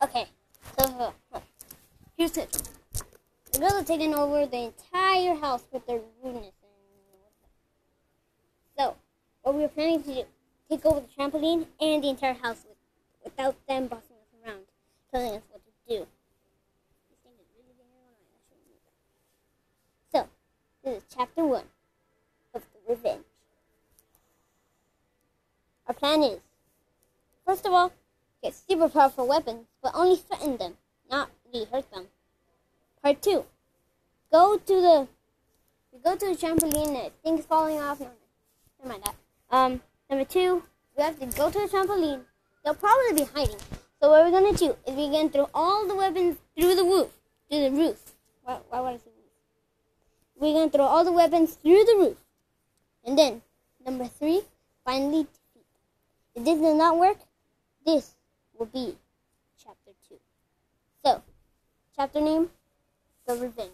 Okay, so here's it. The girls are taking over the entire house with their rudeness. So, what we were planning to do, take over the trampoline and the entire house without them bossing us around, telling us what to do. So, this is chapter 1 of The Revenge. Our plan is, first of all, get super powerful weapons, but only threaten them, not really hurt them. Part 2, go to the trampoline and things falling off. No, never mind that. Number 2, we have to go to the trampoline. They'll probably be hiding. So what we're gonna do is we're gonna throw all the weapons through the roof. Why would I say roof? We're gonna throw all the weapons through the roof. And then, number 3, finally defeat. If this does not work, this will be chapter 2. So, chapter name, The Revenge.